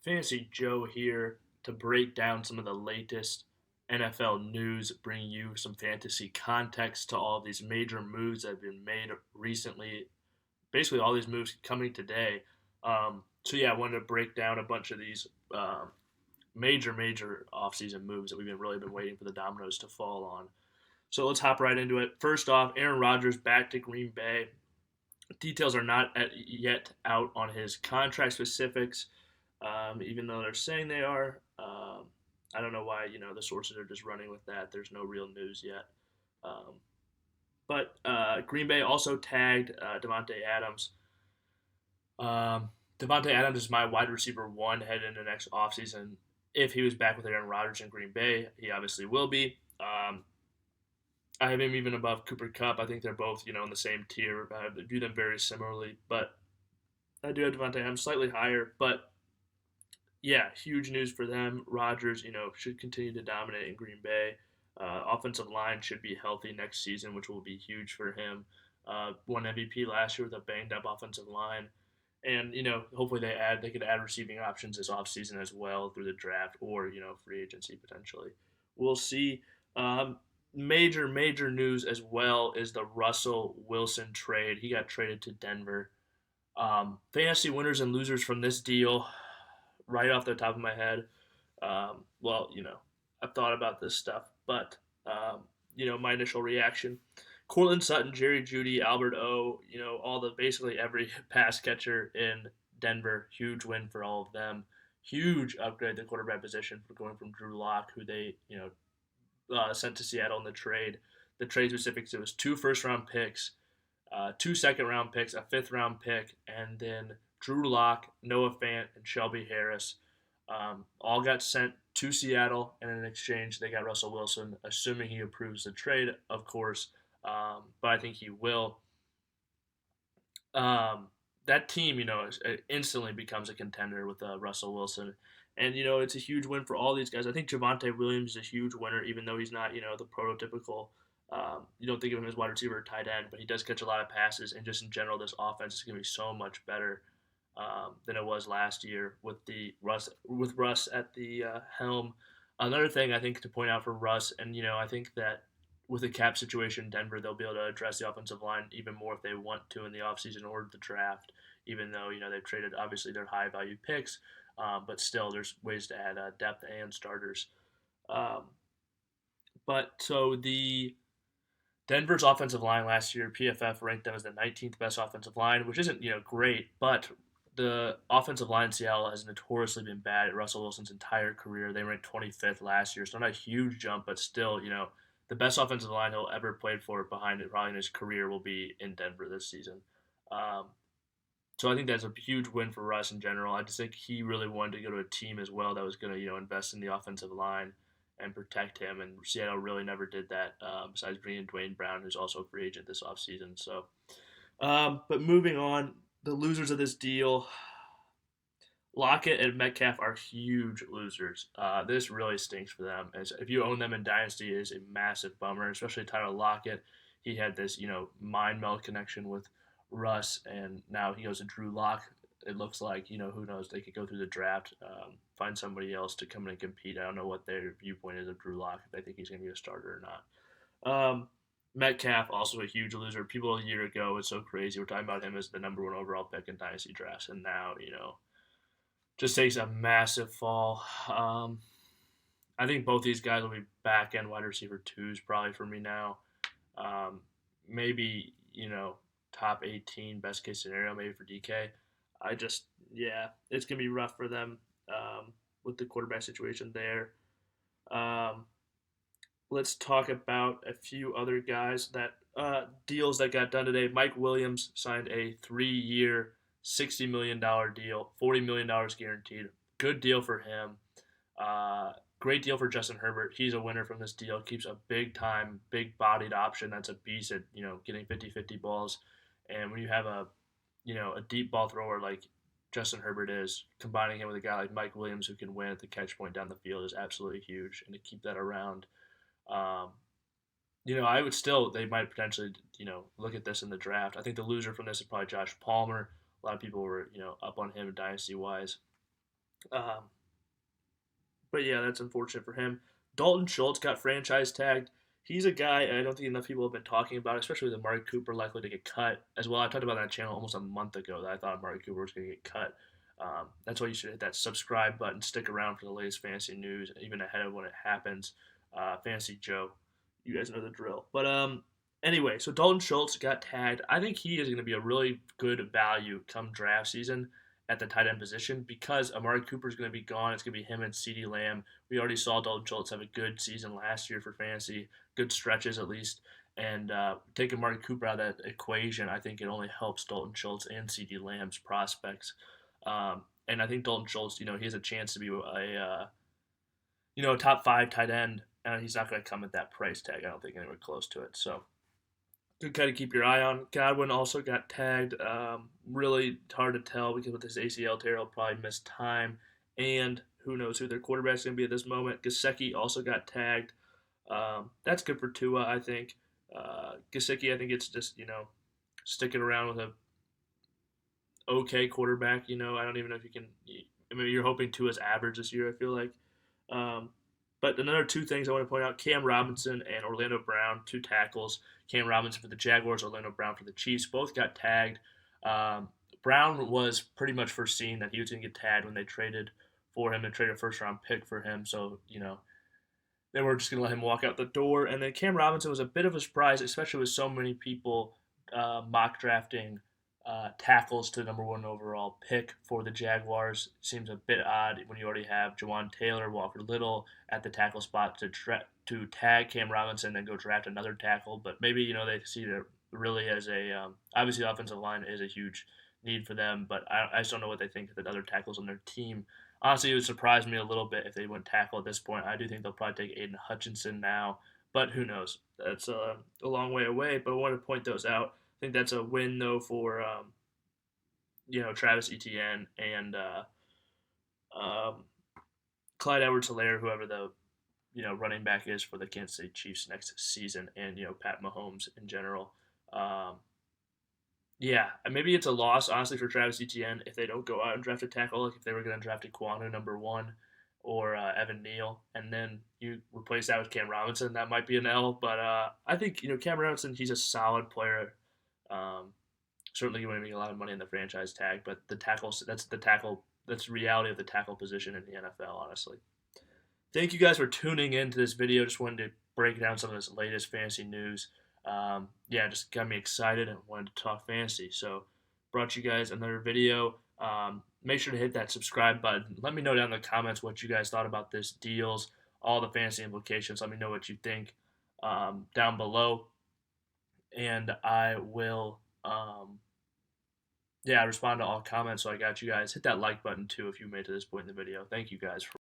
Fantasy Joe here to break down some of the latest NFL news, bring you some fantasy context to all these major moves that have been made recently. Basically, all these moves coming today. I wanted to break down a bunch of these major offseason moves that we've been really been waiting for the dominoes to fall on. So let's hop right into it. First off, Aaron Rodgers back to Green Bay. Details are not yet out on his contract specifics, even though they're saying they are. I don't know why the sources are just running with that. There's no real news yet. Um, but Green Bay also tagged Davante Adams. Davante Adams is my wide receiver one heading into next offseason. If he was back with Aaron Rodgers in Green Bay, he obviously will be. I have him even above Cooper Kupp. I think they're both, in the same tier. I view them very similarly, but I do have Davante Adams slightly higher. But yeah, huge news for them. Rodgers, should continue to dominate in Green Bay. Offensive line should be healthy next season, which will be huge for him. Won MVP last year with a banged up offensive line. And, hopefully they could add receiving options this offseason as well through the draft or, free agency potentially. We'll see. Major news as well is the Russell Wilson trade. He got traded to Denver. Fantasy winners and losers from this deal, right off the top of my head. I've thought about this stuff, but my initial reaction: Cortland Sutton, Jerry Jeudy, Albert O. Basically every pass catcher in Denver. Huge win for all of them. Huge upgrade at the quarterback position for going from Drew Lock, who they sent to Seattle in the trade. The trade specifics: it was 2 first-round picks, 2 second-round picks, a 5th-round pick, and then Drew Lock, Noah Fant, and Shelby Harris all got sent to Seattle, and in exchange they got Russell Wilson, assuming he approves the trade, of course. But I think he will. That team, instantly becomes a contender with Russell Wilson. And, it's a huge win for all these guys. I think Javonte Williams is a huge winner, even though he's not, the prototypical, you don't think of him as wide receiver or tight end, but he does catch a lot of passes. And just in general, this offense is going to be so much better than it was last year with Russ at the helm. Another thing I think to point out for Russ, and, I think that with the cap situation in Denver, they'll be able to address the offensive line even more if they want to in the offseason or the draft, even though, they've traded, obviously, their high-value picks. But still, there's ways to add depth and starters. So the Denver's offensive line last year, PFF ranked them as the 19th best offensive line, which isn't great, but the offensive line in Seattle has notoriously been bad at Russell Wilson's entire career. They ranked 25th last year, so not a huge jump, but still, the best offensive line he'll ever played for behind it probably in his career will be in Denver this season. So I think that's a huge win for Russ in general. I just think he really wanted to go to a team as well that was going to, invest in the offensive line and protect him. And Seattle really never did that, besides bringing in Dwayne Brown, who's also a free agent this offseason. So, but moving on, the losers of this deal, Lockett and Metcalf are huge losers. This really stinks for them. As if you own them in Dynasty, it is a massive bummer, especially Tyler Lockett. He had this, mind meld connection with Russ, and now he goes to Drew Lock. It looks like, who knows, they could go through the draft, find somebody else to come in and compete. I don't know what their viewpoint is of Drew Lock, if they think he's going to be a starter or not. Metcalf, also a huge loser. People a year ago, it's so crazy. We're talking about him as the number 1 overall pick in Dynasty drafts, and now, just takes a massive fall. I think both these guys will be back-end wide receiver 2s probably for me now. Maybe, top 18, best case scenario, maybe for DK. It's going to be rough for them with the quarterback situation there. Let's talk about a few other guys that deals that got done today. Mike Williams signed a 3-year, $60 million deal, $40 million guaranteed. Good deal for him. Great deal for Justin Herbert. He's a winner from this deal. Keeps a big-time, big-bodied option that's a beast at, getting 50-50 balls. And when you have a deep ball thrower like Justin Herbert is, combining him with a guy like Mike Williams who can win at the catch point down the field is absolutely huge. And to keep that around, I would still, they might potentially, look at this in the draft. I think the loser from this is probably Josh Palmer. A lot of people were, up on him dynasty-wise. Um, but yeah, that's unfortunate for him. Dalton Schultz got franchise tagged. He's a guy I don't think enough people have been talking about, especially with Amari Cooper likely to get cut as well. I talked about that channel almost a month ago that I thought Amari Cooper was going to get cut. That's why you should hit that subscribe button. Stick around for the latest fantasy news, even ahead of when it happens. Fantasy Joe, you guys know the drill. But anyway, so Dalton Schultz got tagged. I think he is going to be a really good value come draft season at the tight end position because Amari Cooper is going to be gone. It's going to be him and CeeDee Lamb. We already saw Dalton Schultz have a good season last year for fantasy, good stretches at least. And taking Amari Cooper out of that equation, I think it only helps Dalton Schultz and CeeDee Lamb's prospects. And I think Dalton Schultz, he has a chance to be a top 5 tight end. And he's not going to come at that price tag. I don't think anywhere close to it. So good kind of keep your eye on. Godwin also got tagged. Really hard to tell because with this ACL tear, he'll probably miss time. And who knows who their quarterback's going to be at this moment. Gesicki also got tagged. That's good for Tua, I think. Gesicki, I think it's just, sticking around with a okay quarterback. I don't even know if you can. I mean, you're hoping Tua's average this year, I feel like. Um, but another two things I want to point out: Cam Robinson and Orlando Brown, 2 tackles. Cam Robinson for the Jaguars, Orlando Brown for the Chiefs. Both got tagged. Brown was pretty much foreseen that he was going to get tagged when they traded for him and traded a first round pick for him. So, they were just going to let him walk out the door. And then Cam Robinson was a bit of a surprise, especially with so many people mock drafting tackles to the #1 overall pick for the Jaguars. Seems a bit odd when you already have Jawan Taylor, Walker Little at the tackle spot to tag Cam Robinson and go draft another tackle. But maybe they see it really as a obviously the offensive line is a huge need for them. But I just don't know what they think of the other tackles on their team. Honestly, it would surprise me a little bit if they went tackle at this point. I do think they'll probably take Aiden Hutchinson now, but who knows? That's a long way away. But I wanted to point those out. I think that's a win though for Travis Etienne and um, Clyde Edwards-Helaire, whoever the running back is for the Kansas City Chiefs next season, and Pat Mahomes in general. Um, yeah, and maybe it's a loss honestly for Travis Etienne if they don't go out and draft a tackle. Like if they were going to draft Kwanu #1 or Evan Neal, and then you replace that with Cam Robinson, that might be an L. But I think Cam Robinson, he's a solid player. Um, Certainly going to make a lot of money in the franchise tag, but that's the reality of the tackle position in the NFL, honestly. Thank you guys for tuning in to this video. Just wanted to break down some of this latest fantasy news. Yeah, just got me excited and wanted to talk fantasy. So, brought you guys another video. Make sure to hit that subscribe button. Let me know down in the comments what you guys thought about this deals, all the fantasy implications. Let me know what you think down below, and I will. Respond to all comments. So I got you guys. Hit that like button too if you made it to this point in the video. Thank you guys for